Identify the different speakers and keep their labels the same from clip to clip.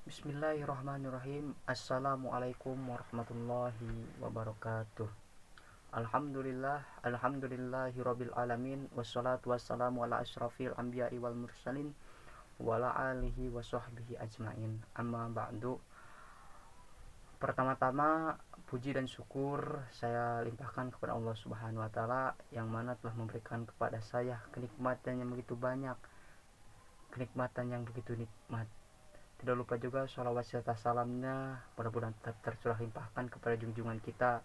Speaker 1: Bismillahirrahmanirrahim. Assalamualaikum warahmatullahi wabarakatuh. Alhamdulillahirabbil alamin, wassalatu wassalamu ala asyrafil anbiya'i wal mursalin wa ala alihi wa sahbihi ajmain. Amma ba'du. Pertama-tama puji dan syukur saya limpahkan kepada Allah Subhanahu wa taala yang mana telah memberikan kepada saya kenikmatan yang begitu banyak, kenikmatan yang begitu nikmat. Tidak lupa juga sholawat serta salamnya mudah-mudahan tetap tercurah limpahkan kepada junjungan kita,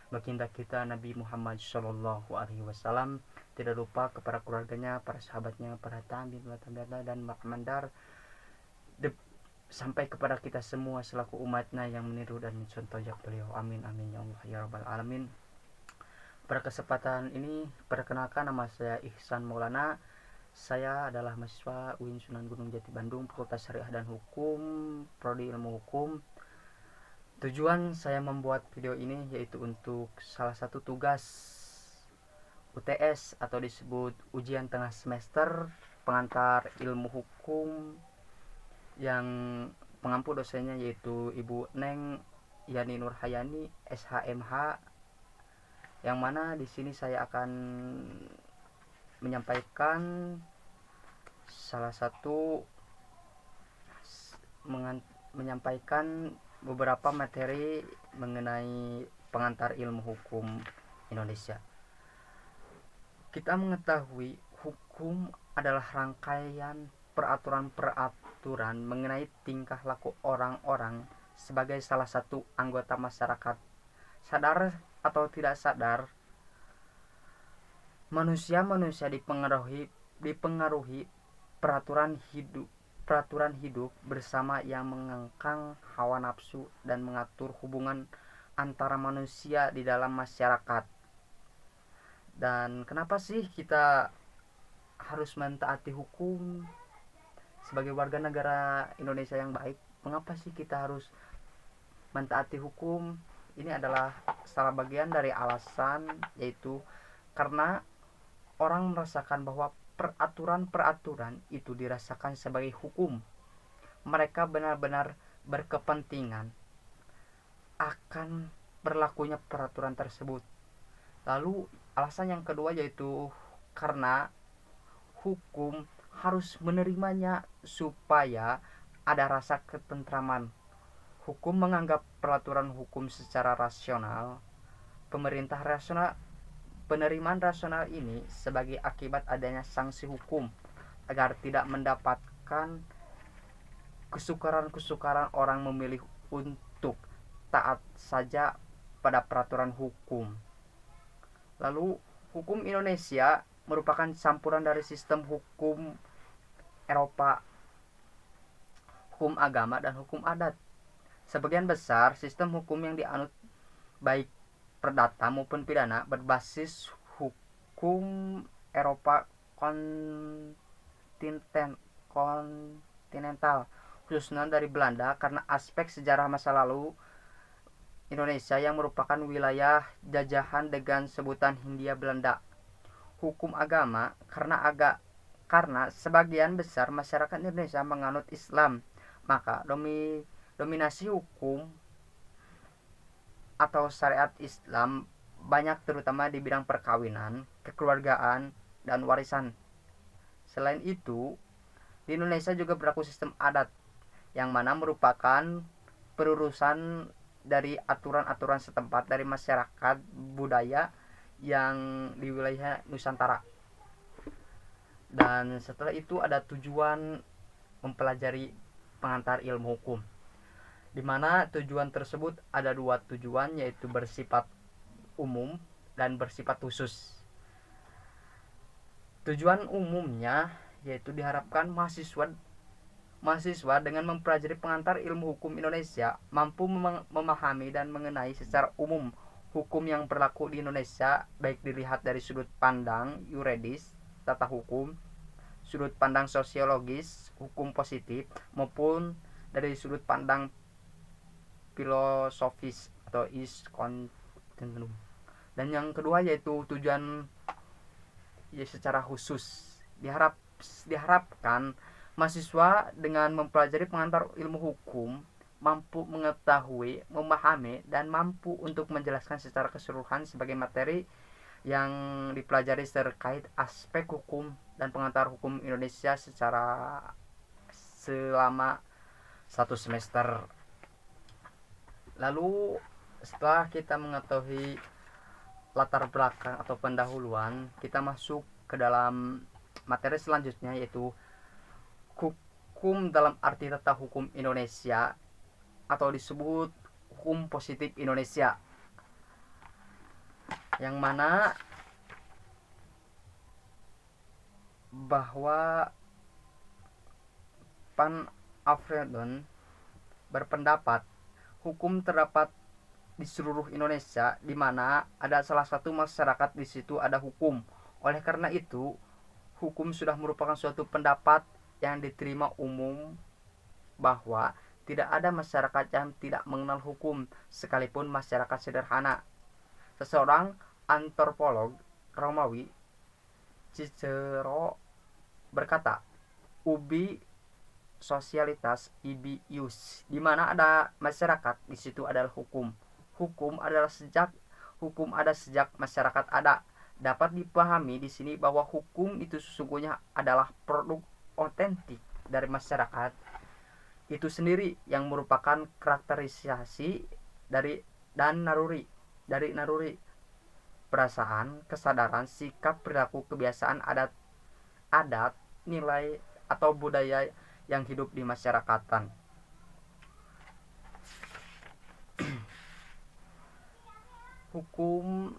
Speaker 1: baginda kita Nabi Muhammad Shallallahu Alaihi Wasallam. Tidak lupa kepada keluarganya, para sahabatnya, para tabi'in dan makmandar, sampai kepada kita semua selaku umatnya yang meniru dan mencontoh beliau. Amin amin ya Allah ya rabbal alamin. Pada kesempatan ini perkenalkan, nama saya Ihsan Maulana. Saya adalah mahasiswa UIN Sunan Gunung Jati Bandung, Fakultas Syariah dan Hukum, Prodi Ilmu Hukum. Tujuan saya membuat video ini yaitu untuk salah satu tugas UTS atau disebut ujian tengah semester pengantar ilmu hukum yang pengampu dosennya yaitu Ibu Neng Yani Nurhayani SHMH, yang mana di sini saya akan menyampaikan salah satu menyampaikan beberapa materi mengenai pengantar ilmu hukum Indonesia. Kita mengetahui hukum adalah rangkaian peraturan-peraturan mengenai tingkah laku orang-orang sebagai salah satu anggota masyarakat. Sadar atau tidak sadar, manusia dipengaruhi peraturan hidup bersama yang mengengkang hawa nafsu dan mengatur hubungan antara manusia di dalam masyarakat. Dan kenapa sih kita harus mentaati hukum sebagai warga negara Indonesia yang baik? Mengapa sih kita harus mentaati hukum? Ini adalah salah bagian dari alasan, yaitu karena orang merasakan bahwa peraturan-peraturan itu dirasakan sebagai hukum. Mereka benar-benar berkepentingan akan berlakunya peraturan tersebut. Lalu alasan yang kedua yaitu karena hukum harus menerimanya supaya ada rasa ketentraman. Hukum menganggap peraturan hukum secara rasional. Penerimaan rasional ini sebagai akibat adanya sanksi hukum agar tidak mendapatkan kesukaran orang memilih untuk taat saja pada peraturan hukum. Lalu hukum Indonesia merupakan campuran dari sistem hukum Eropa, hukum agama dan hukum adat. Sebagian besar sistem hukum yang dianut baik perdata maupun pidana berbasis hukum Eropa kontinental, khususnya dari Belanda, karena aspek sejarah masa lalu Indonesia yang merupakan wilayah jajahan dengan sebutan Hindia Belanda. Hukum agama karena sebagian besar masyarakat Indonesia menganut Islam, maka dominasi hukum atau syariat Islam banyak, terutama di bidang perkawinan, kekeluargaan, dan warisan. Selain itu, di Indonesia juga berlaku sistem adat yang mana merupakan perurusan dari aturan-aturan setempat dari masyarakat budaya yang di wilayah Nusantara. Dan setelah itu ada tujuan mempelajari pengantar ilmu hukum, di mana tujuan tersebut ada dua tujuan, yaitu bersifat umum dan bersifat khusus. Tujuan umumnya yaitu diharapkan mahasiswa dengan mempelajari pengantar ilmu hukum Indonesia mampu memahami dan mengenai secara umum hukum yang berlaku di Indonesia, baik dilihat dari sudut pandang yuridis, tata hukum, sudut pandang sosiologis, hukum positif, maupun dari sudut pandang filosofis atau continuum. Dan yang kedua yaitu tujuan secara khusus diharapkan Mahasiswa dengan mempelajari pengantar ilmu hukum mampu mengetahui, memahami, dan mampu untuk menjelaskan secara keseluruhan sebagai materi yang dipelajari terkait aspek hukum dan pengantar hukum Indonesia secara selama 1 semester. Lalu setelah kita mengetahui latar belakang atau pendahuluan, kita masuk ke dalam materi selanjutnya, yaitu hukum dalam arti tata hukum Indonesia atau disebut hukum positif Indonesia, yang mana bahwa Pan Afredon berpendapat hukum terdapat di seluruh Indonesia, di mana ada salah satu masyarakat di situ ada hukum. Oleh karena itu, hukum sudah merupakan suatu pendapat yang diterima umum bahwa tidak ada masyarakat yang tidak mengenal hukum, sekalipun masyarakat sederhana. Seseorang antropolog Romawi, Cicero, berkata, ubi socialitas ibi ius, di mana ada masyarakat, di situ adalah hukum. Hukum ada sejak masyarakat ada. Dapat dipahami di sini bahwa hukum itu sesungguhnya adalah produk otentik dari masyarakat itu sendiri, yang merupakan karakterisasi dari naruri, perasaan, kesadaran, sikap, perilaku, kebiasaan, adat, nilai atau budaya yang hidup di masyarakatan. Hukum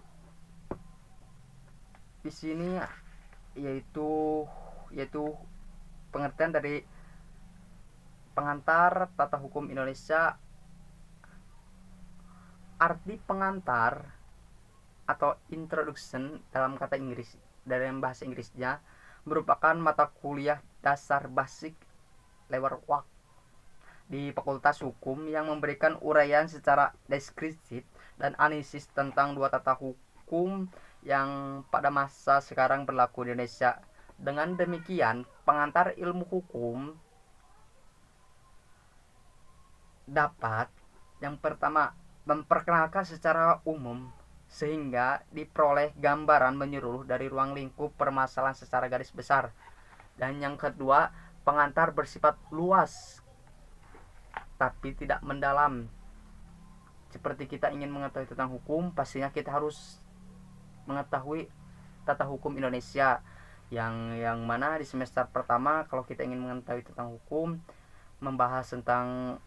Speaker 1: di sini yaitu pengertian dari pengantar tata hukum Indonesia. Arti pengantar atau introduction dalam bahasa Inggrisnya merupakan mata kuliah dasar basic level 1 di Fakultas Hukum yang memberikan uraian secara deskriptif dan analisis tentang dua tata hukum yang pada masa sekarang berlaku di Indonesia. Dengan demikian, pengantar ilmu hukum dapat yang pertama memperkenalkan secara umum sehingga diperoleh gambaran menyeluruh dari ruang lingkup permasalahan secara garis besar. Dan yang kedua, pengantar bersifat luas tapi tidak mendalam. Seperti kita ingin mengetahui tentang hukum, pastinya kita harus mengetahui tata hukum Indonesia, yang mana di semester pertama kalau kita ingin mengetahui tentang hukum, membahas tentang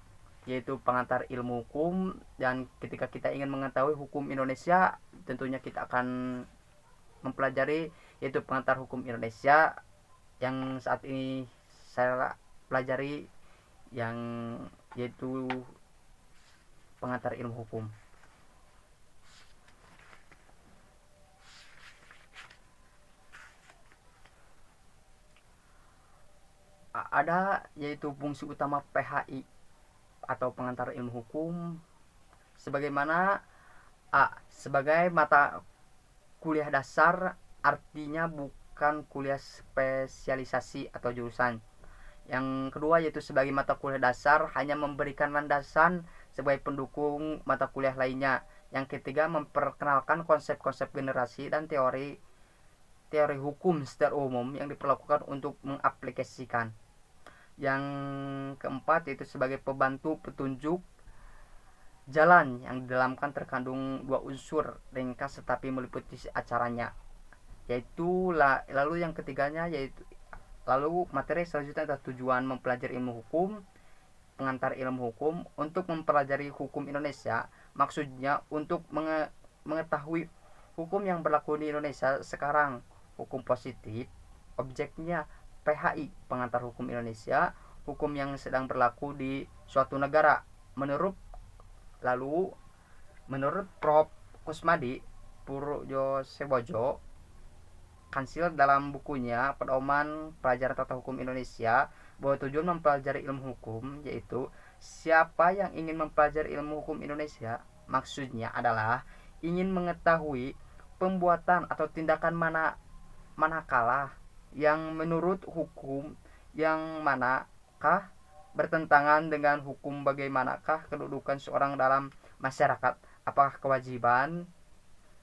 Speaker 1: yaitu pengantar ilmu hukum. Dan ketika kita ingin mengetahui hukum Indonesia, tentunya kita akan mempelajari yaitu pengantar hukum Indonesia yang saat ini saya pelajari, yang yaitu pengantar ilmu hukum. Ada yaitu fungsi utama PHI atau pengantar ilmu hukum sebagaimana sebagai mata kuliah dasar, artinya bukan kuliah spesialisasi atau jurusan. Yang kedua yaitu sebagai mata kuliah dasar hanya memberikan landasan sebagai pendukung mata kuliah lainnya. Yang ketiga memperkenalkan konsep-konsep generasi dan teori hukum secara umum yang diperlakukan untuk mengaplikasikan. Yang keempat yaitu sebagai pembantu petunjuk jalan yang di dalamkan terkandung dua unsur ringkas tetapi meliputi acaranya, yaitu lalu yang ketiganya yaitu lalu materi selanjutnya adalah tujuan mempelajari ilmu hukum. Pengantar ilmu hukum untuk mempelajari hukum Indonesia, maksudnya untuk mengetahui hukum yang berlaku di Indonesia sekarang, hukum positif. Objeknya PHI, pengantar hukum Indonesia, hukum yang sedang berlaku di suatu negara. Menurut Prof. Kusmadi Purjosebojo Kansil dalam bukunya Pedoman Pelajaran Tata Hukum Indonesia, bahwa tujuan mempelajari ilmu hukum yaitu siapa yang ingin mempelajari ilmu hukum Indonesia, maksudnya adalah ingin mengetahui pembuatan atau tindakan manakala yang menurut hukum yang manakah bertentangan dengan hukum. Bagaimanakah kedudukan seorang dalam masyarakat, apakah kewajiban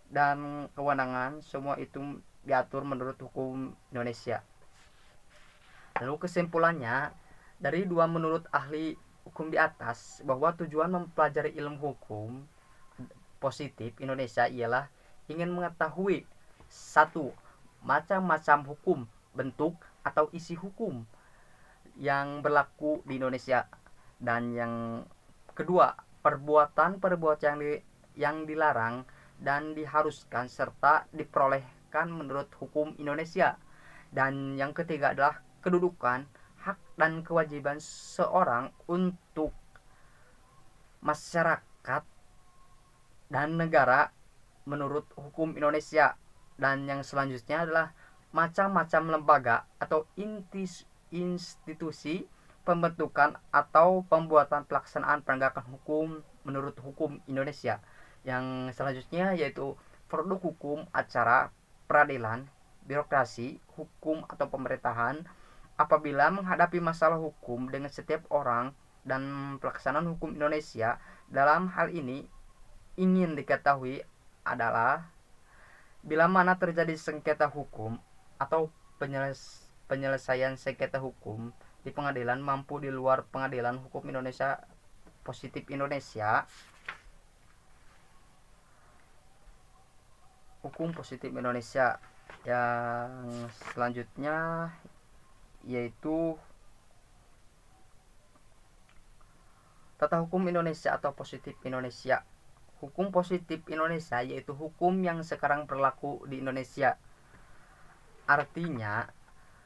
Speaker 1: dan kewenangan, semua itu diatur menurut hukum Indonesia. Lalu kesimpulannya, dari dua menurut ahli hukum di atas, bahwa tujuan mempelajari ilmu hukum positif Indonesia ialah ingin mengetahui satu, macam-macam hukum, bentuk atau isi hukum yang berlaku di Indonesia, dan yang kedua, perbuatan-perbuatan yang dilarang dan diharuskan serta diperolehkan menurut hukum Indonesia, dan yang ketiga adalah kedudukan, hak dan kewajiban seorang untuk masyarakat dan negara menurut hukum Indonesia. Dan yang selanjutnya adalah macam-macam lembaga atau institusi pembentukan atau pembuatan pelaksanaan penegakan hukum menurut hukum Indonesia. Yang selanjutnya yaitu produk hukum, acara, peradilan, birokrasi, hukum atau pemerintahan apabila menghadapi masalah hukum dengan setiap orang dan pelaksanaan hukum Indonesia. Dalam hal ini ingin diketahui adalah bila mana terjadi sengketa hukum atau penyelesaian sengketa hukum di pengadilan mampu di luar pengadilan hukum Indonesia positif Indonesia. Hukum positif Indonesia yang selanjutnya yaitu tata hukum Indonesia atau positif Indonesia. Hukum positif Indonesia yaitu hukum yang sekarang berlaku di Indonesia. Artinya,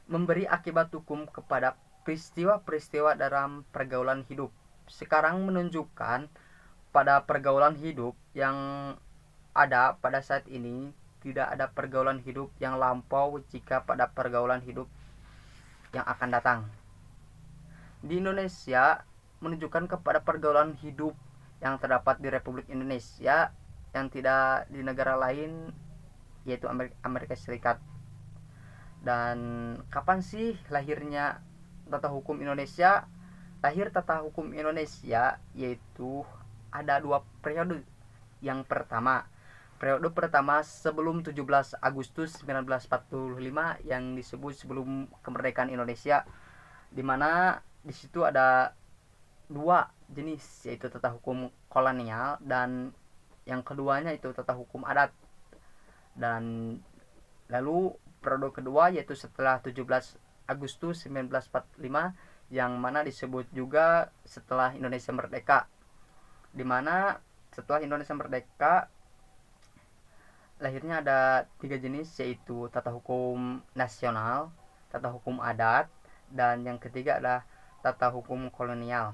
Speaker 1: memberi akibat hukum kepada peristiwa-peristiwa dalam pergaulan hidup. Sekarang menunjukkan pada pergaulan hidup yang ada pada saat ini, tidak ada pergaulan hidup yang lampau jika pada pergaulan hidup yang akan datang. Di Indonesia menunjukkan kepada pergaulan hidup yang terdapat di Republik Indonesia yang tidak di negara lain, yaitu Amerika Serikat. Dan kapan sih lahirnya tata hukum Indonesia? Lahir tata hukum Indonesia yaitu ada dua periode. Yang pertama, periode pertama sebelum 17 Agustus 1945 yang disebut sebelum kemerdekaan Indonesia, di mana di situ ada dua jenis, yaitu tata hukum kolonial dan yang keduanya itu tata hukum adat. Dan lalu periode kedua yaitu setelah 17 Agustus 1945 yang mana disebut juga setelah Indonesia merdeka, di mana setelah Indonesia merdeka lahirnya ada tiga jenis, yaitu tata hukum nasional, tata hukum adat, dan yang ketiga adalah tata hukum kolonial.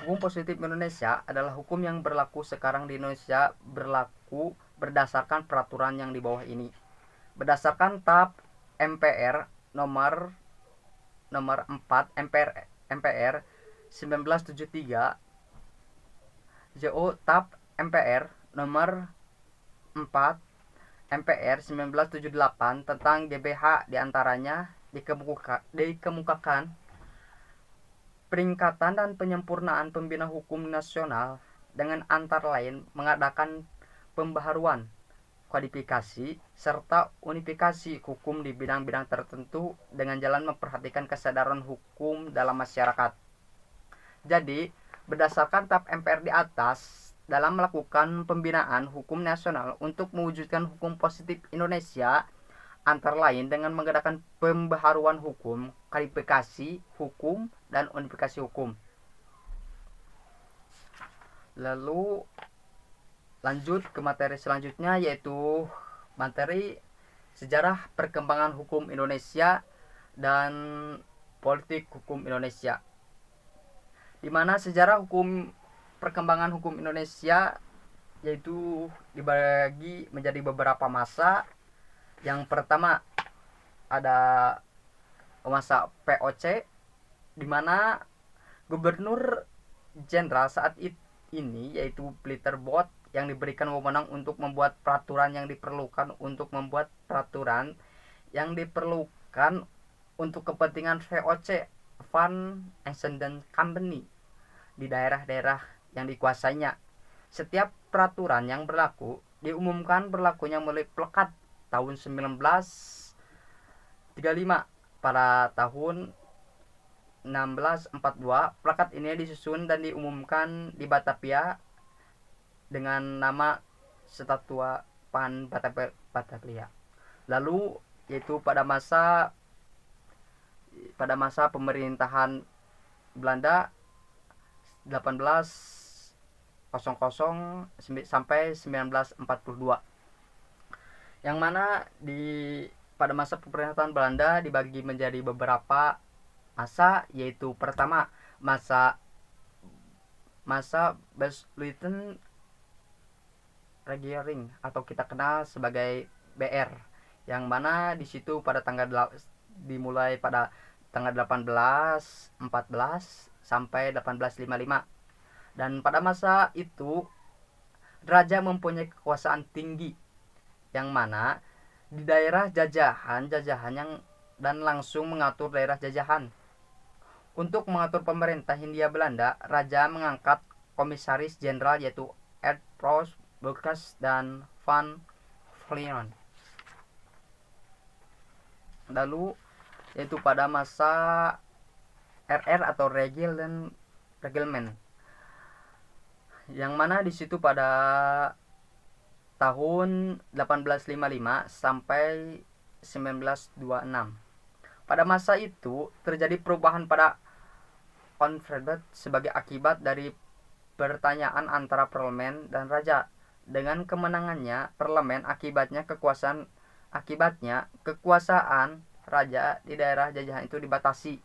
Speaker 1: Hukum positif Indonesia adalah hukum yang berlaku sekarang di Indonesia, berlaku berdasarkan peraturan yang di bawah ini. Berdasarkan TAP MPR nomor 4 MPR 1973, JO TAP MPR nomor 4 MPR 1978 tentang GBH diantaranya dikemukakan peringkatan dan penyempurnaan pembina hukum nasional dengan antara lain mengadakan pembaharuan, kodifikasi, serta unifikasi hukum di bidang-bidang tertentu dengan jalan memperhatikan kesadaran hukum dalam masyarakat. Jadi, berdasarkan TAP MPR di atas, dalam melakukan pembinaan hukum nasional untuk mewujudkan hukum positif Indonesia, antara lain dengan mengadakan pembaharuan hukum, kodifikasi hukum, dan unifikasi hukum. Lalu lanjut ke materi selanjutnya, yaitu materi sejarah perkembangan hukum Indonesia dan politik hukum Indonesia, di mana sejarah perkembangan hukum Indonesia yaitu dibagi menjadi beberapa masa. Yang pertama ada masa POC, di mana Gubernur Jenderal saat ini yaitu Peter Bot yang diberikan wewenang untuk membuat peraturan yang diperlukan untuk kepentingan VOC, Fund Accident Company, di daerah-daerah yang dikuasainya. Setiap peraturan yang berlaku diumumkan berlakunya mulai Plekat tahun 1935. Pada tahun 1642, plakat ini disusun dan diumumkan di Batavia dengan nama Statua Pan Batavia. Lalu yaitu pada masa pemerintahan Belanda 1800 sampai 1942, yang mana pada masa pemerintahan Belanda dibagi menjadi beberapa masa, yaitu pertama masa Besluiten Regering atau kita kenal sebagai BR, yang mana di situ dimulai pada tanggal 1814 sampai 1855. Dan pada masa itu raja mempunyai kekuasaan tinggi, yang mana di daerah jajahan dan langsung mengatur daerah jajahan. Untuk mengatur pemerintah Hindia Belanda, raja mengangkat komisaris jenderal yaitu Ed Proos, Bulkas, dan Van Vlieren. Lalu yaitu pada masa RR atau Reglement, yang mana di situ pada tahun 1855 sampai 1926. Pada masa itu terjadi perubahan pada Confederate sebagai akibat dari pertanyaan antara parlemen dan raja. Dengan kemenangannya parlemen, akibatnya kekuasaan raja di daerah jajahan itu dibatasi.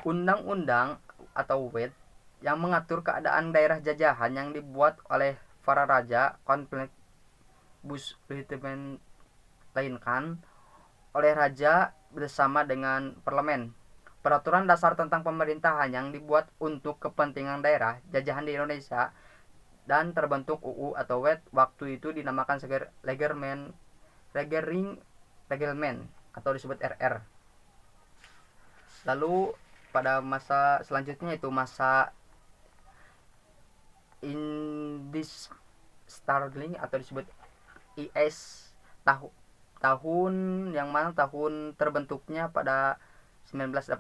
Speaker 1: Undang-undang atau WED yang mengatur keadaan daerah jajahan yang dibuat oleh para raja lainkan oleh raja bersama dengan parlemen. Peraturan dasar tentang pemerintahan yang dibuat untuk kepentingan daerah jajahan di Indonesia dan terbentuk UU atau WED waktu itu dinamakan sebagai Reglement atau disebut RR. Lalu pada masa selanjutnya itu masa Starling atau disebut IS, tahun yang mana tahun terbentuknya pada 1918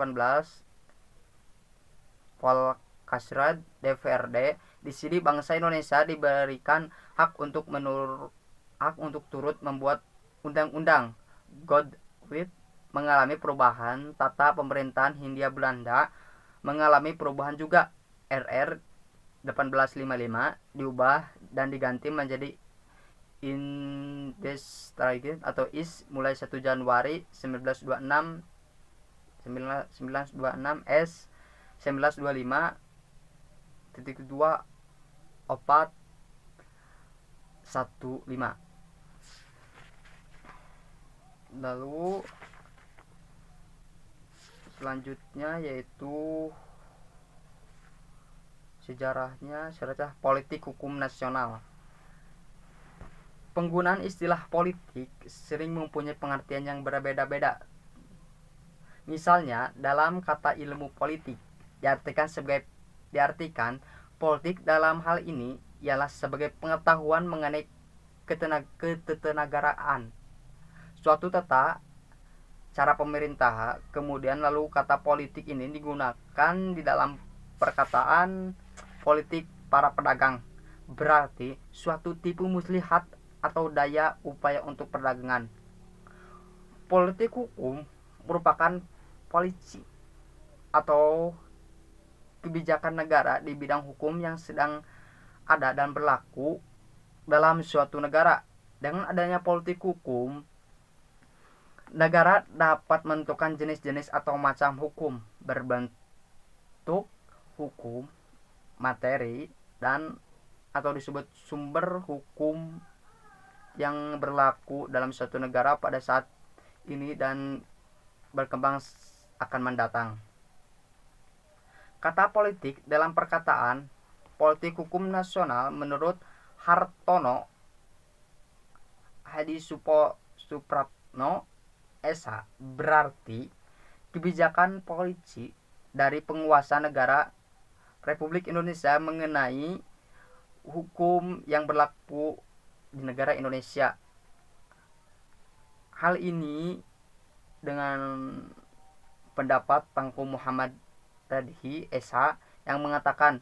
Speaker 1: Volksraad DPRD. Di sini bangsa Indonesia diberikan hak untuk turut membuat undang-undang. Godwit mengalami perubahan. Tata pemerintahan Hindia Belanda mengalami perubahan juga. RR 1855 diubah dan diganti menjadi Indestrategic atau IS mulai 1 Januari 1926 S 1925.2 opat 15. Lalu selanjutnya yaitu sejarah politik hukum nasional. Penggunaan istilah politik sering mempunyai pengertian yang berbeda-beda. Misalnya, dalam kata ilmu politik diartikan politik dalam hal ini ialah sebagai pengetahuan mengenai ketenagaraan suatu cara pemerintahan. Kemudian lalu kata politik ini digunakan di dalam perkataan politik para pedagang, berarti suatu tipe muslihat atau daya upaya untuk perdagangan. Politik hukum merupakan polisi atau kebijakan negara di bidang hukum yang sedang ada dan berlaku dalam suatu negara. Dengan adanya politik hukum, negara dapat menentukan jenis-jenis atau macam hukum berbentuk hukum materi dan atau disebut sumber hukum yang berlaku dalam suatu negara pada saat ini dan berkembang akan mendatang. Kata politik dalam perkataan politik hukum nasional menurut Hartono Hadi Supratno SH berarti kebijakan polisi dari penguasa negara Republik Indonesia mengenai hukum yang berlaku di negara Indonesia. Hal ini dengan pendapat Tengku Muhammad Radhi SH yang mengatakan,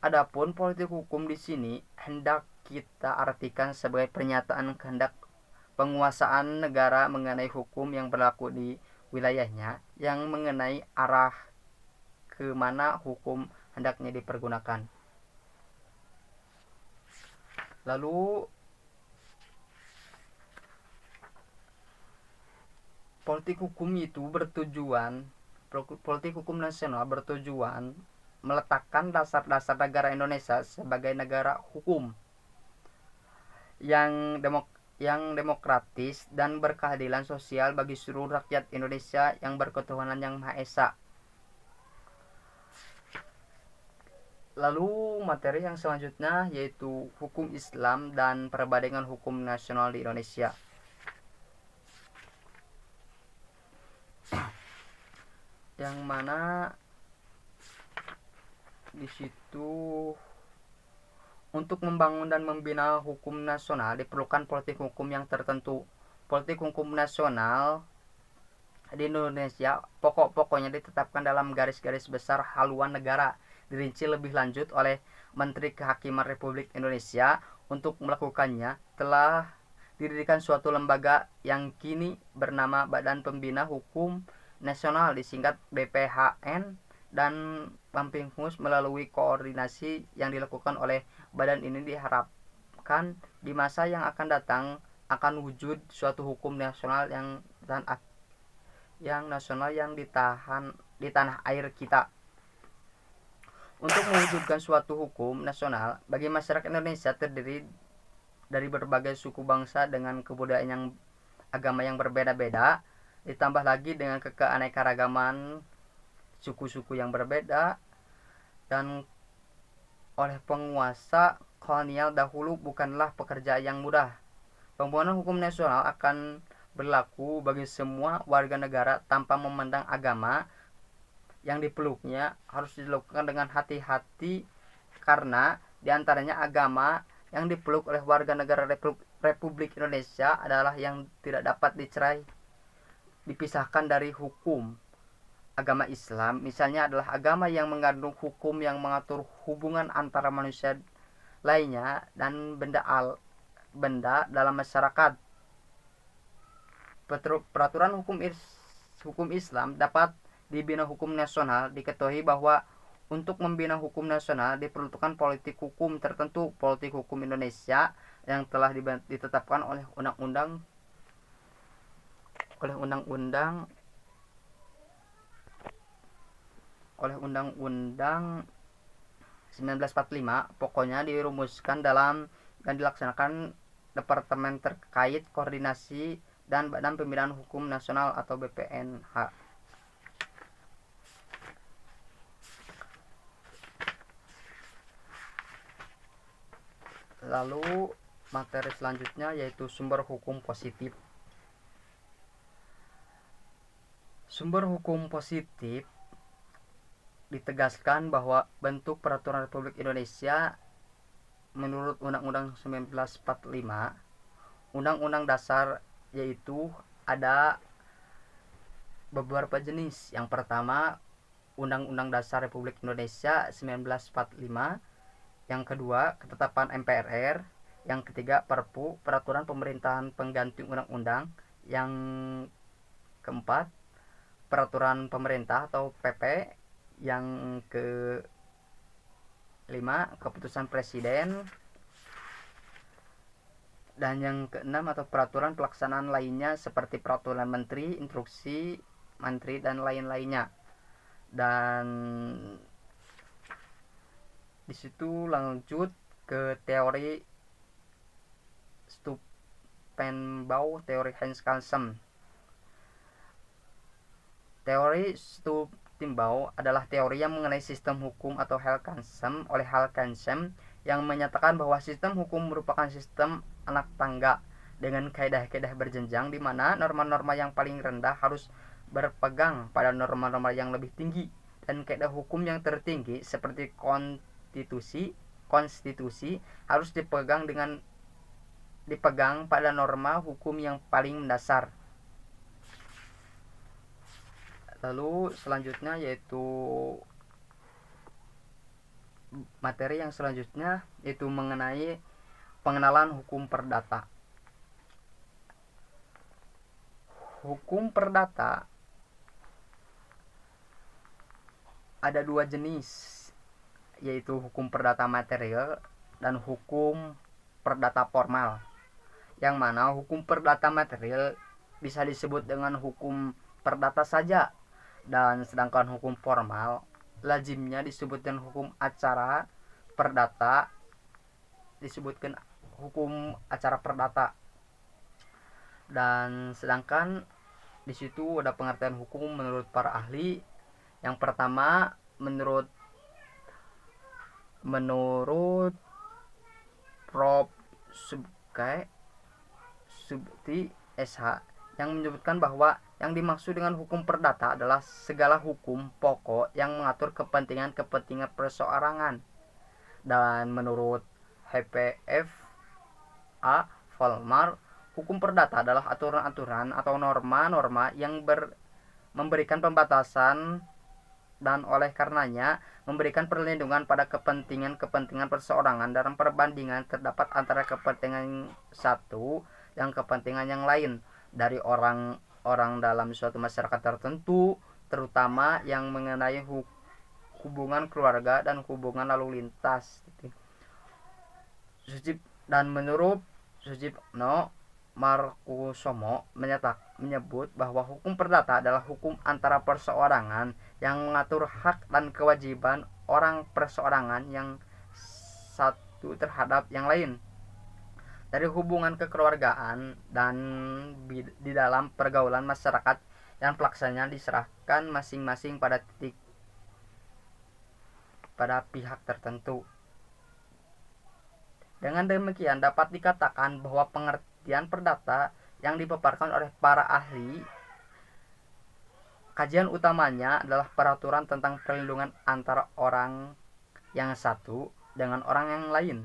Speaker 1: adapun politik hukum di sini hendak kita artikan sebagai pernyataan kehendak penguasaan negara mengenai hukum yang berlaku di wilayahnya yang mengenai arah ke mana hukum hendaknya dipergunakan. Lalu politik hukum nasional bertujuan meletakkan dasar-dasar negara Indonesia sebagai negara hukum yang demokratis dan berkeadilan sosial bagi seluruh rakyat Indonesia yang berketuhanan yang Maha Esa. Lalu materi yang selanjutnya yaitu hukum Islam dan perbandingan hukum nasional di Indonesia. Yang mana di situ untuk membangun dan membina hukum nasional diperlukan politik hukum yang tertentu. Politik hukum nasional di Indonesia pokok-pokoknya ditetapkan dalam garis-garis besar haluan negara, dirinci lebih lanjut oleh Menteri Kehakiman Republik Indonesia. Untuk melakukannya telah didirikan suatu lembaga yang kini bernama Badan Pembina Hukum Nasional, disingkat BPHN, dan Bampinhus. Melalui koordinasi yang dilakukan oleh badan ini diharapkan di masa yang akan datang akan wujud suatu hukum nasional yang di tanah air kita. Untuk mewujudkan suatu hukum nasional bagi masyarakat Indonesia terdiri dari berbagai suku bangsa dengan kebudayaan yang agama yang berbeda-beda, ditambah lagi dengan keanekaragaman suku-suku yang berbeda, dan oleh penguasa kolonial dahulu bukanlah pekerjaan yang mudah. Pembangunan hukum nasional akan berlaku bagi semua warga negara tanpa memandang agama yang dipeluknya, harus dilakukan dengan hati-hati karena diantaranya agama yang dipeluk oleh warga negara Republik Indonesia adalah yang tidak dapat dipisahkan dari hukum. Agama Islam misalnya adalah agama yang mengandung hukum yang mengatur hubungan antara manusia lainnya dan benda dalam masyarakat. Peraturan hukum Islam dapat dibina hukum nasional. Diketahui bahwa untuk membina hukum nasional diperlukan politik hukum tertentu. Politik hukum Indonesia yang telah ditetapkan oleh Undang-Undang 1945 pokoknya dirumuskan dalam dan dilaksanakan Departemen terkait Koordinasi dan Badan Pembinaan Hukum Nasional atau BPNH. Lalu materi selanjutnya yaitu sumber hukum positif. Sumber hukum positif ditegaskan bahwa bentuk peraturan Republik Indonesia menurut Undang-Undang 1945, Undang-Undang Dasar, yaitu ada beberapa jenis. Yang pertama, Undang-Undang Dasar Republik Indonesia 1945. Yang kedua, ketetapan MPRR. Yang ketiga, Perpu, peraturan pemerintahan pengganti undang-undang. Yang keempat, peraturan pemerintah atau PP. Yang kelima, keputusan presiden. Dan yang keenam atau peraturan pelaksanaan lainnya seperti peraturan menteri, instruksi menteri, dan lain-lainnya. Dan disitu lanjut ke teori Stupenbau, teori Hans Kelsen. Teori Timbau adalah teori yang mengenai sistem hukum atau Helkansem oleh Helkansem yang menyatakan bahwa sistem hukum merupakan sistem anak tangga dengan kaidah-kaidah berjenjang di mana norma-norma yang paling rendah harus berpegang pada norma-norma yang lebih tinggi, dan kaidah hukum yang tertinggi seperti konstitusi harus dipegang pada norma hukum yang paling mendasar. Lalu selanjutnya yaitu materi yang selanjutnya yaitu mengenai pengenalan hukum perdata. Hukum perdata ada dua jenis, yaitu hukum perdata material dan hukum perdata formal. Yang mana hukum perdata material bisa disebut dengan hukum perdata saja, dan sedangkan hukum formal lazimnya disebutkan hukum acara perdata, disebutkan hukum acara perdata. Dan sedangkan di situ ada pengertian hukum menurut para ahli. Yang pertama menurut Prof. Subti SH yang menyebutkan bahwa yang dimaksud dengan hukum perdata adalah segala hukum pokok yang mengatur kepentingan perseorangan. Dan menurut HPF A. Volmar, hukum perdata adalah aturan-aturan atau norma-norma yang memberikan pembatasan dan oleh karenanya memberikan perlindungan pada kepentingan perseorangan dalam perbandingan terdapat antara kepentingan satu dan kepentingan yang lain dari orang dalam suatu masyarakat tertentu, terutama yang mengenai hubungan keluarga dan hubungan lalu lintas. Dan menurut Sujipno Markusomo menyebut bahwa hukum perdata adalah hukum antara perseorangan yang mengatur hak dan kewajiban orang perseorangan yang satu terhadap yang lain, dari hubungan kekeluargaan dan di dalam pergaulan masyarakat, dan pelaksananya diserahkan masing-masing pada pihak tertentu. Dengan demikian dapat dikatakan bahwa pengertian perdata yang dipaparkan oleh para ahli, kajian utamanya adalah peraturan tentang perlindungan antara orang yang satu dengan orang yang lain.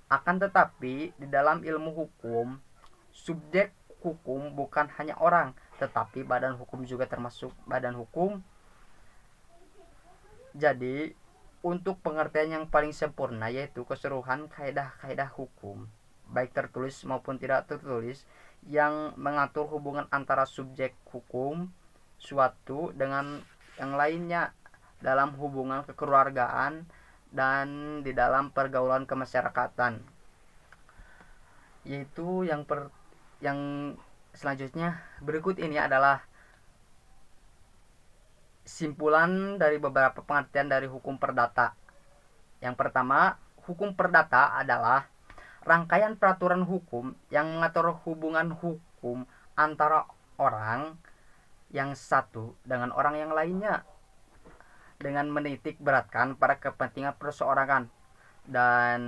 Speaker 1: Akan tetapi di dalam ilmu hukum, subjek hukum bukan hanya orang, tetapi badan hukum juga termasuk badan hukum. Jadi untuk pengertian yang paling sempurna yaitu keseluruhan kaidah-kaidah hukum, baik tertulis maupun tidak tertulis, yang mengatur hubungan antara subjek hukum suatu dengan yang lainnya dalam hubungan kekeluargaan dan di dalam pergaulan kemasyarakatan. Yaitu yang selanjutnya berikut ini adalah simpulan dari beberapa pengertian dari hukum perdata. Yang pertama, hukum perdata adalah rangkaian peraturan hukum yang mengatur hubungan hukum antara orang yang satu dengan orang yang lainnya dengan menitik beratkan pada kepentingan perseorangan. Dan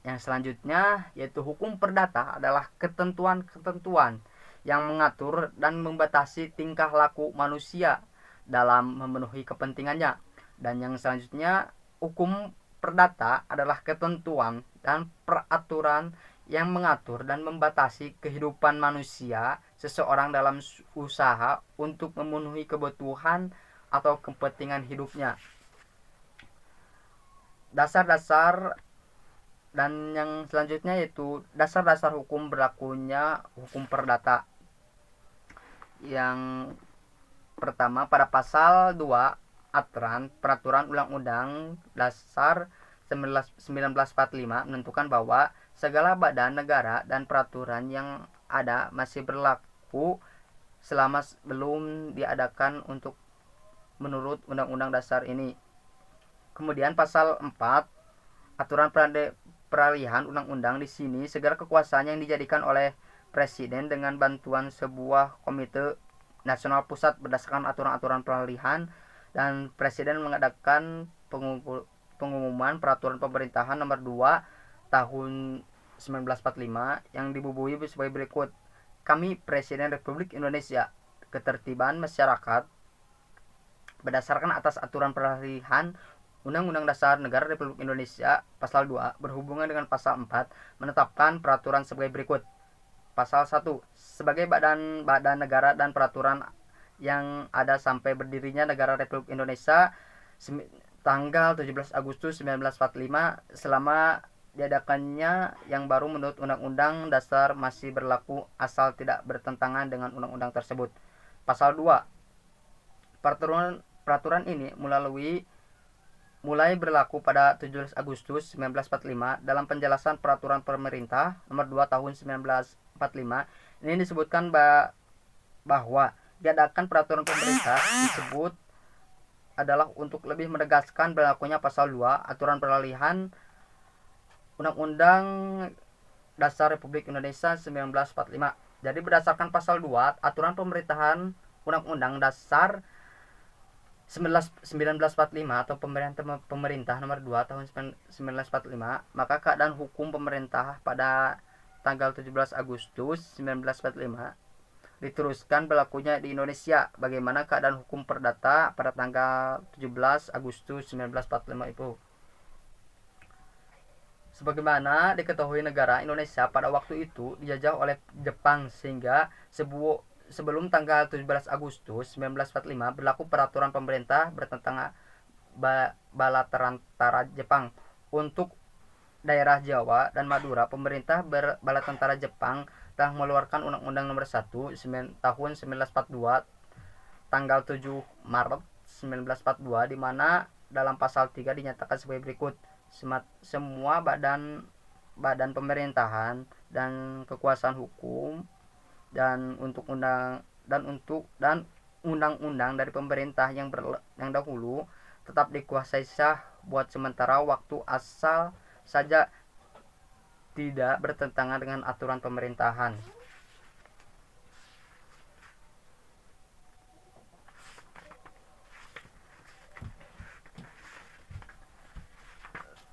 Speaker 1: yang selanjutnya yaitu hukum perdata adalah ketentuan-ketentuan yang mengatur dan membatasi tingkah laku manusia dalam memenuhi kepentingannya. Dan yang selanjutnya hukum perdata adalah ketentuan dan peraturan yang mengatur dan membatasi kehidupan manusia seseorang dalam usaha untuk memenuhi kebutuhan atau kepentingan hidupnya. Dasar-dasar dan yang selanjutnya yaitu dasar-dasar hukum berlakunya hukum perdata. Yang pertama pada pasal 2 peraturan undang-undang dasar 1945 menentukan bahwa segala badan negara dan peraturan yang ada masih berlaku selama belum diadakan untuk menurut undang-undang dasar ini. Kemudian pasal 4 aturan peralihan undang-undang, di sini segala kekuasaan yang dijadikan oleh presiden dengan bantuan sebuah komite nasional pusat berdasarkan aturan-aturan peralihan, dan Presiden mengadakan pengumuman peraturan pemerintahan nomor 2 tahun 1945 yang dibubuhi sebagai berikut. Kami Presiden Republik Indonesia, ketertiban masyarakat berdasarkan atas aturan peralihan Undang-Undang Dasar Negara Republik Indonesia Pasal 2 berhubungan dengan Pasal 4 menetapkan peraturan sebagai berikut. Pasal 1. Sebagai badan negara dan peraturan yang ada sampai berdirinya Negara Republik Indonesia tanggal 17 Agustus 1945 selama diadakannya yang baru menurut Undang-Undang Dasar masih berlaku asal tidak bertentangan dengan undang-undang tersebut. Pasal 2. Peraturan ini mulai berlaku pada 17 Agustus 1945 dalam penjelasan peraturan pemerintah nomor 2 tahun 1945. Ini disebutkan bahwa diadakan peraturan pemerintah disebut adalah untuk lebih menegaskan berlakunya pasal 2 aturan peralihan Undang-Undang Dasar Republik Indonesia 1945. Jadi berdasarkan pasal 2 aturan pemerintahan Undang-Undang Dasar 1945 atau pemerintah nomor 2 tahun 1945, maka keadaan hukum pemerintah pada tanggal 17 Agustus 1945 diteruskan berlakunya di Indonesia. Bagaimana keadaan hukum perdata pada tanggal 17 Agustus 1945 itu? Sebagaimana diketahui, negara Indonesia pada waktu itu dijajah oleh Jepang, sehingga sebelum tanggal 17 Agustus 1945 berlaku peraturan pemerintah bertentangan Bala Jepang. Untuk daerah Jawa dan Madura, pemerintah Bala Tentara Jepang telah mengeluarkan Undang-Undang Nomor 1 tahun 1942 tanggal 7 Maret 1942 di mana dalam pasal 3 dinyatakan sebagai berikut. Semua badan pemerintahan dan kekuasaan hukum dan undang-undang dari pemerintah yang dahulu tetap dikuasai sah buat sementara waktu asal saja tidak bertentangan dengan aturan pemerintahan.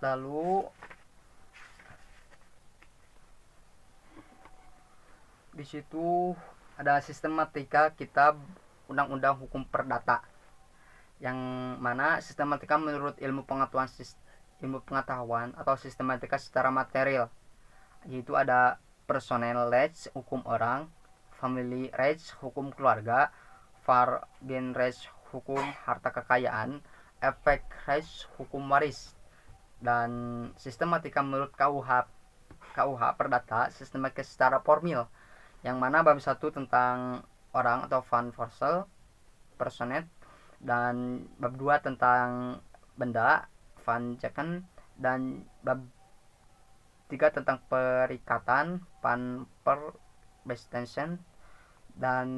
Speaker 1: Lalu di situ ada sistematika kitab Undang-Undang Hukum Perdata, yang mana sistematika menurut ilmu pengetahuan atau sistematika secara material, yaitu ada personal rights, hukum orang, family rights, hukum keluarga, fargen rights, hukum harta kekayaan, effect rights, hukum waris. Dan sistematika menurut KUH Perdata, sistematika secara formil, yang mana bab 1 tentang orang atau van Forsell, personet, dan bab 2 tentang benda, van Jacken, dan bab 3 tentang perikatan, van Perbestensen, dan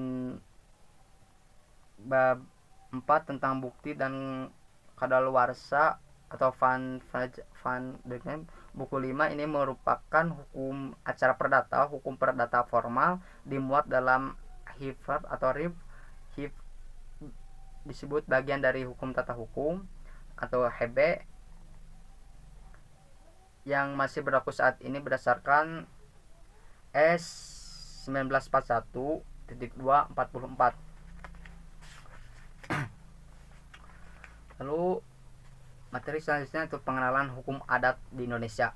Speaker 1: bab 4 tentang bukti dan kadaluarsa atau van Degen. Buku 5 ini merupakan hukum acara perdata, hukum perdata formal, dimuat dalam Hifar atau Rif disebut bagian dari hukum tata hukum atau HB yang masih berlaku saat ini berdasarkan S 1941.244. Lalu materi selanjutnya itu pengenalan hukum adat di Indonesia.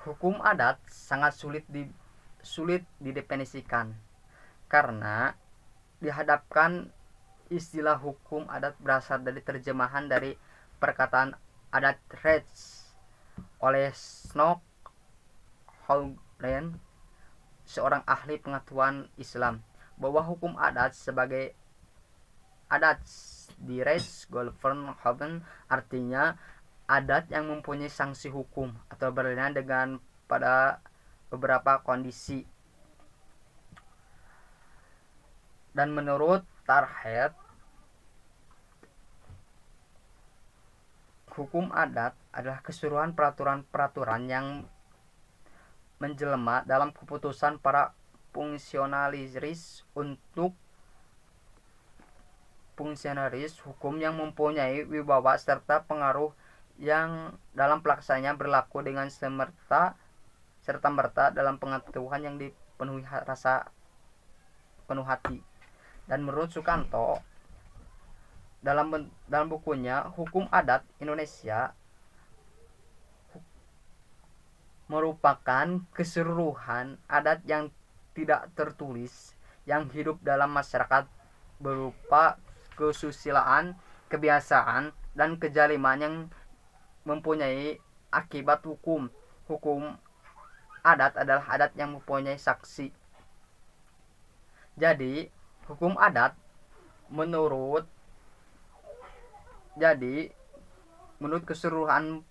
Speaker 1: Hukum adat sangat sulit didefinisikan karena dihadapkan istilah hukum adat berasal dari terjemahan dari perkataan adat Rechts oleh Snook Hoogland, seorang ahli pengetahuan Islam, bahwa hukum adat sebagai adat di Rechtsgolfenhoven artinya adat yang mempunyai sanksi hukum atau berlainan dengan pada beberapa kondisi. Dan menurut Tarhet, hukum adat adalah keseluruhan peraturan-peraturan yang menjelma dalam keputusan para fungsionalis hukum yang mempunyai wibawa serta pengaruh yang dalam pelaksanaannya berlaku dengan serta-merta dalam pengetahuan yang dipenuhi rasa penuh hati. Dan menurut Sukanto, dalam bukunya Hukum Adat Indonesia merupakan keseluruhan adat yang tidak tertulis yang hidup dalam masyarakat berupa kesusilaan, kebiasaan, dan kezaliman yang mempunyai akibat hukum. Hukum adat adalah adat yang mempunyai saksi. Jadi, hukum adat menurut keseluruhan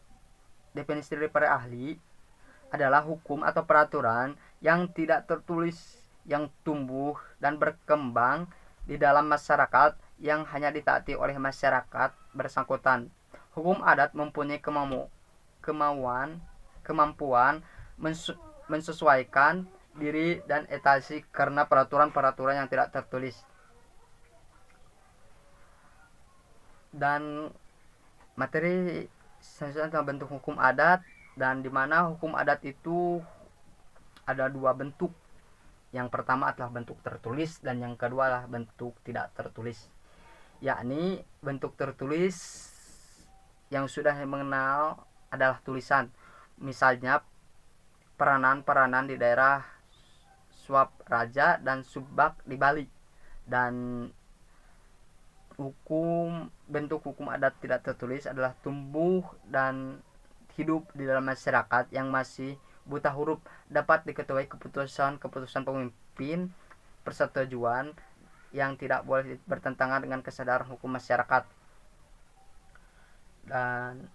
Speaker 1: definisi daripada ahli adalah hukum atau peraturan yang tidak tertulis yang tumbuh dan berkembang di dalam masyarakat yang hanya ditaati oleh masyarakat bersangkutan. Hukum adat mempunyai kemampuan mensesuaikan diri dan etasi karena peraturan-peraturan yang tidak tertulis. Dan materi selanjutnya tentang bentuk hukum adat, dan di mana hukum adat itu ada dua bentuk. Yang pertama adalah bentuk tertulis dan yang kedua adalah bentuk tidak tertulis. Yakni bentuk tertulis yang sudah mengenal adalah tulisan. Misalnya peranan-peranan di daerah suap raja dan subbak di Bali. Dan bentuk hukum adat tidak tertulis adalah tumbuh dan hidup di dalam masyarakat yang masih buta huruf, dapat diketahui keputusan pemimpin persetujuan yang tidak boleh bertentangan dengan kesadaran hukum masyarakat. Dan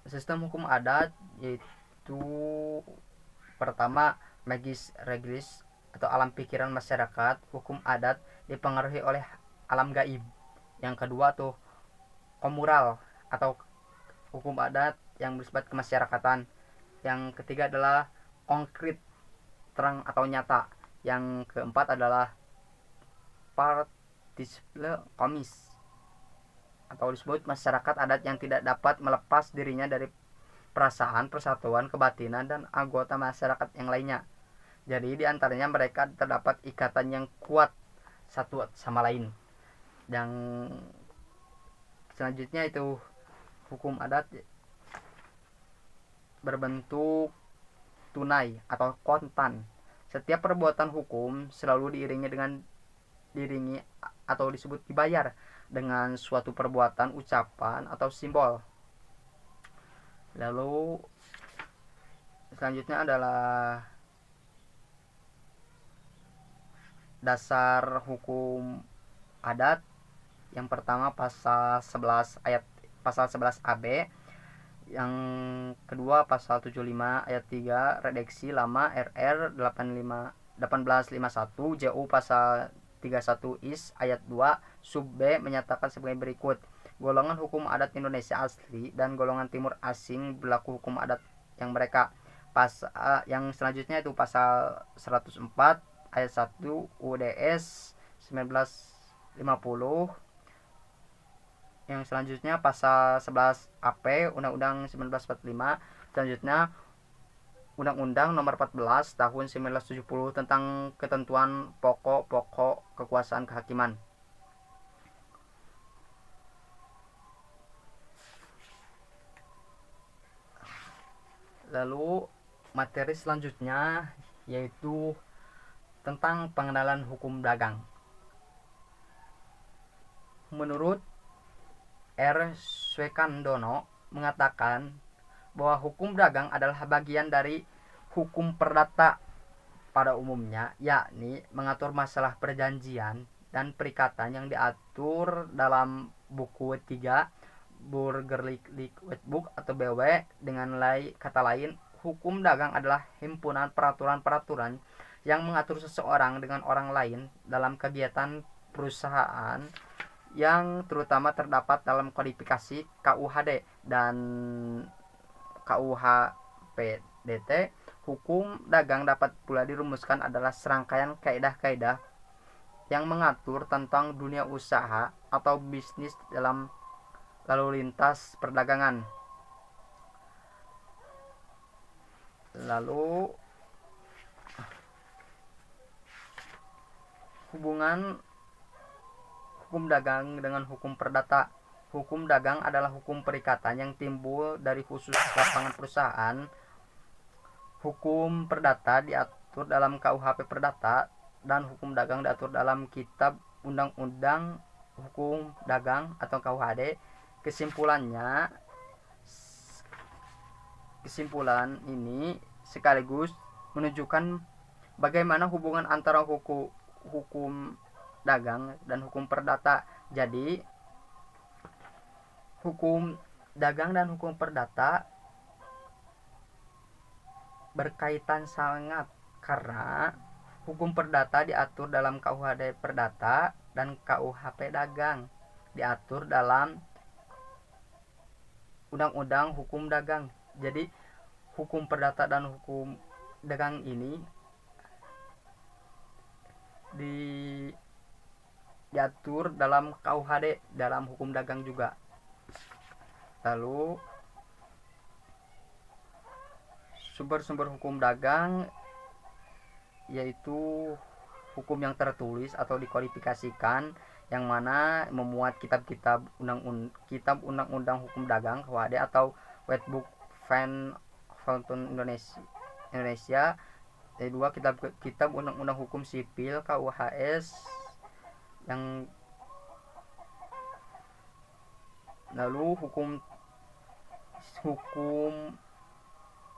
Speaker 1: sistem hukum adat yaitu pertama magis regis atau alam pikiran masyarakat. Hukum adat dipengaruhi oleh alam gaib. Yang kedua tuh komural atau hukum adat yang bersifat kemasyarakatan. Yang ketiga adalah konkret, terang atau nyata. Yang keempat adalah partisiple komis atau disebut masyarakat adat yang tidak dapat melepas dirinya dari perasaan, persatuan, kebatinan, dan anggota masyarakat yang lainnya. Jadi diantaranya mereka terdapat ikatan yang kuat satu sama lain. Yang selanjutnya itu hukum adat berbentuk tunai atau kontan. Setiap perbuatan hukum selalu diiringi atau disebut dibayar dengan suatu perbuatan, ucapan, atau simbol. Lalu selanjutnya adalah dasar hukum adat. Yang pertama pasal 11 AB. Yang kedua pasal 75 ayat 3 redaksi lama RR 1851 JU pasal 31 IS ayat 2 sub B menyatakan sebagai berikut: golongan hukum adat Indonesia asli dan golongan timur asing berlaku hukum adat yang mereka. Yang selanjutnya itu pasal 104 ayat 1 UUDS 1950. Yang selanjutnya pasal 11 AP Undang-Undang 1945. Selanjutnya Undang-Undang Nomor 14 Tahun 1970 tentang ketentuan pokok-pokok kekuasaan kehakiman. Lalu materi selanjutnya yaitu tentang pengenalan hukum dagang. Menurut R. Swekandono mengatakan bahwa hukum dagang adalah bagian dari hukum perdata pada umumnya, yakni mengatur masalah perjanjian dan perikatan yang diatur dalam buku 3 Burgerlijk Wetboek atau BW. Dengan kata lain, hukum dagang adalah himpunan peraturan-peraturan yang mengatur seseorang dengan orang lain dalam kegiatan perusahaan yang terutama terdapat dalam kodifikasi KUHD dan KUH PDT. Hukum dagang dapat pula dirumuskan adalah serangkaian kaidah-kaidah yang mengatur tentang dunia usaha atau bisnis dalam lalu lintas perdagangan. Lalu hubungan hukum dagang dengan hukum perdata. Hukum dagang adalah hukum perikatan yang timbul dari khusus lapangan perusahaan. Hukum perdata diatur dalam KUHP Perdata dan hukum dagang diatur dalam Kitab Undang-Undang Hukum Dagang atau KUHD. Kesimpulan ini sekaligus menunjukkan bagaimana hubungan antara hukum dagang dan hukum perdata. Jadi hukum dagang dan hukum perdata berkaitan sangat karena hukum perdata diatur dalam KUHD Perdata dan KUHP Dagang diatur dalam Undang-Undang Hukum Dagang. Jadi hukum perdata dan hukum dagang ini diatur dalam KUHD dalam hukum dagang juga. Lalu sumber-sumber hukum dagang yaitu hukum yang tertulis atau dikodifikasikan, yang mana memuat kitab undang-undang hukum dagang KUHD atau Wetboek van Fountain Indonesia. Kedua, kitab undang-undang hukum sipil KUHS yang lalu hukum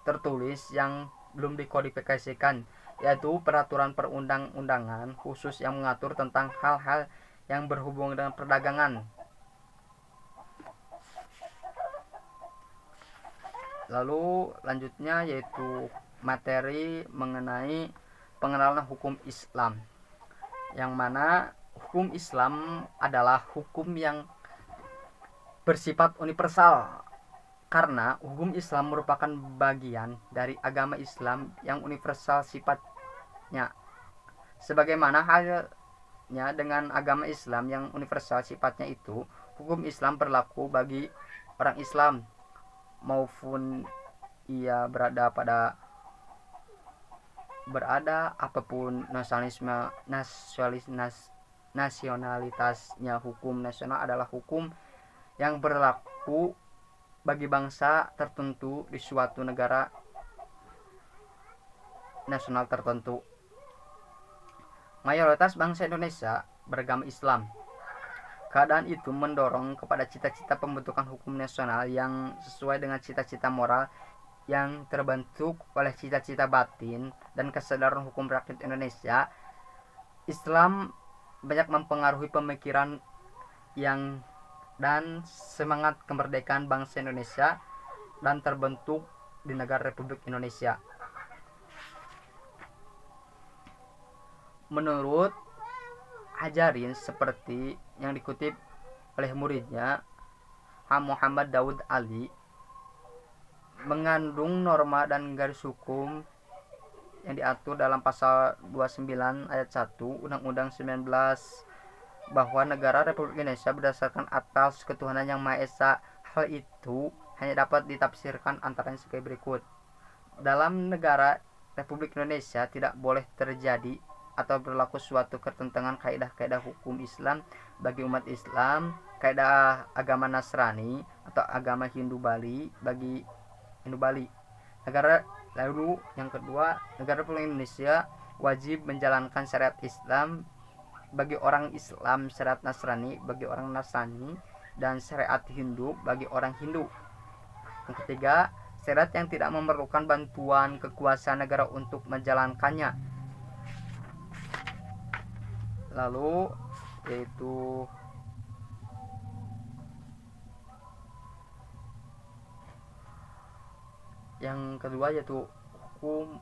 Speaker 1: tertulis yang belum dikodifikasikan, yaitu peraturan perundang-undangan khusus yang mengatur tentang hal-hal yang berhubungan dengan perdagangan. Lalu lanjutnya yaitu materi mengenai pengenalan hukum Islam, yang mana hukum Islam adalah hukum yang bersifat universal karena hukum Islam merupakan bagian dari agama Islam yang universal sifatnya. Sebagaimana halnya dengan agama Islam yang universal sifatnya itu, hukum Islam berlaku bagi orang Islam maupun ia berada apapun nasionalitasnya. Hukum nasional adalah hukum yang berlaku bagi bangsa tertentu di suatu negara nasional tertentu. Mayoritas bangsa Indonesia beragama Islam. Keadaan itu mendorong kepada cita-cita pembentukan hukum nasional yang sesuai dengan cita-cita moral yang terbentuk oleh cita-cita batin dan kesadaran hukum rakyat Indonesia. Islam banyak mempengaruhi pemikiran dan semangat kemerdekaan bangsa Indonesia dan terbentuk di negara Republik Indonesia. Menurut Hajarin, seperti yang dikutip oleh muridnya Muhammad Daud Ali, mengandung norma dan garis hukum yang diatur dalam pasal 29 ayat 1 Undang-Undang 19 bahwa negara Republik Indonesia berdasarkan atas ketuhanan yang Maha Esa. Hal itu hanya dapat ditafsirkan antara lain sebagai berikut. Dalam negara Republik Indonesia tidak boleh terjadi atau berlaku suatu ketentangan kaidah-kaidah hukum Islam bagi umat Islam, kaidah agama Nasrani atau agama Hindu Bali bagi Hindu Bali. Lalu yang kedua, negara Republik Indonesia wajib menjalankan syariat Islam bagi orang Islam, syariat Nasrani bagi orang Nasrani, dan syariat Hindu bagi orang Hindu. Yang ketiga, syariat yang tidak memerlukan bantuan kekuasaan negara untuk menjalankannya. Lalu yaitu yang kedua yaitu hukum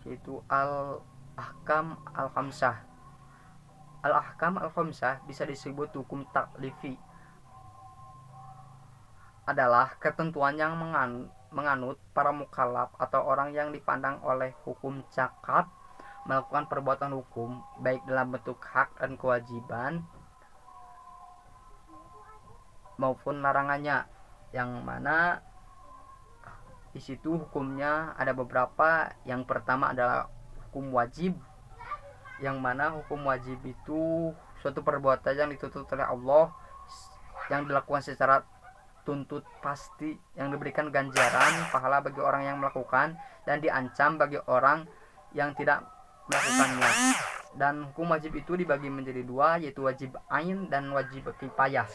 Speaker 1: yaitu al-ahkam al-khamsah. Al-ahkam al-khamsah bisa disebut hukum taklifi, adalah ketentuan yang menganut para mukallaf atau orang yang dipandang oleh hukum cakap melakukan perbuatan hukum baik dalam bentuk hak dan kewajiban maupun larangannya, yang mana di situ hukumnya ada beberapa. Yang pertama adalah hukum wajib, yang mana hukum wajib itu suatu perbuatan yang dituntut oleh Allah, yang dilakukan secara tuntut pasti, yang diberikan ganjaran pahala bagi orang yang melakukan dan diancam bagi orang yang tidak melakukannya. Dan hukum wajib itu dibagi menjadi dua, yaitu wajib ain dan wajib kifayah.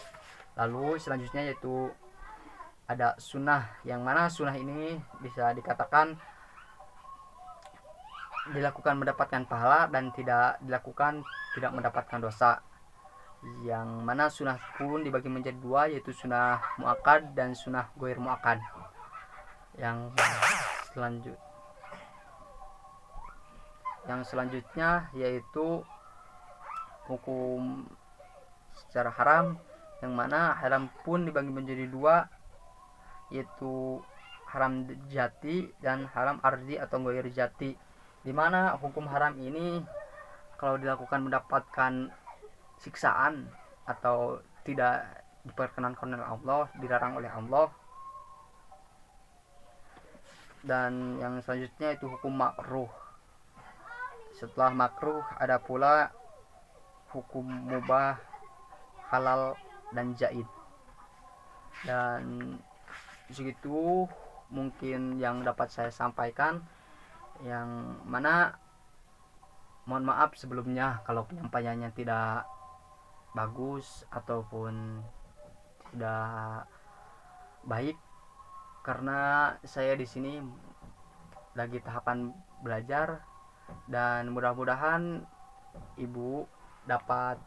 Speaker 1: Lalu selanjutnya yaitu ada sunnah, yang mana sunnah ini bisa dikatakan dilakukan mendapatkan pahala dan tidak dilakukan tidak mendapatkan dosa. Yang mana sunnah pun dibagi menjadi dua, yaitu sunnah muakkad dan sunnah ghair muakkad. Yang selanjutnya yaitu hukum secara haram, yang mana haram pun dibagi menjadi dua, yaitu haram jati dan haram ardi atau ghair jati. Di mana hukum haram ini kalau dilakukan mendapatkan siksaan atau tidak diperkenankan oleh Allah, dilarang oleh Allah. Dan yang selanjutnya itu hukum makruh. Setelah makruh ada pula hukum mubah, halal dan jaid. Dan segitu mungkin yang dapat saya sampaikan, yang mana mohon maaf sebelumnya kalau penyampaiannya tidak bagus ataupun tidak baik, karena saya di sini lagi tahapan belajar, dan mudah-mudahan ibu dapat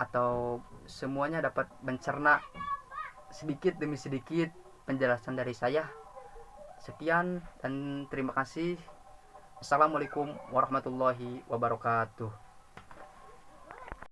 Speaker 1: atau semuanya dapat mencerna sedikit demi sedikit penjelasan dari saya. Sekian dan terima kasih. Assalamualaikum warahmatullahi wabarakatuh.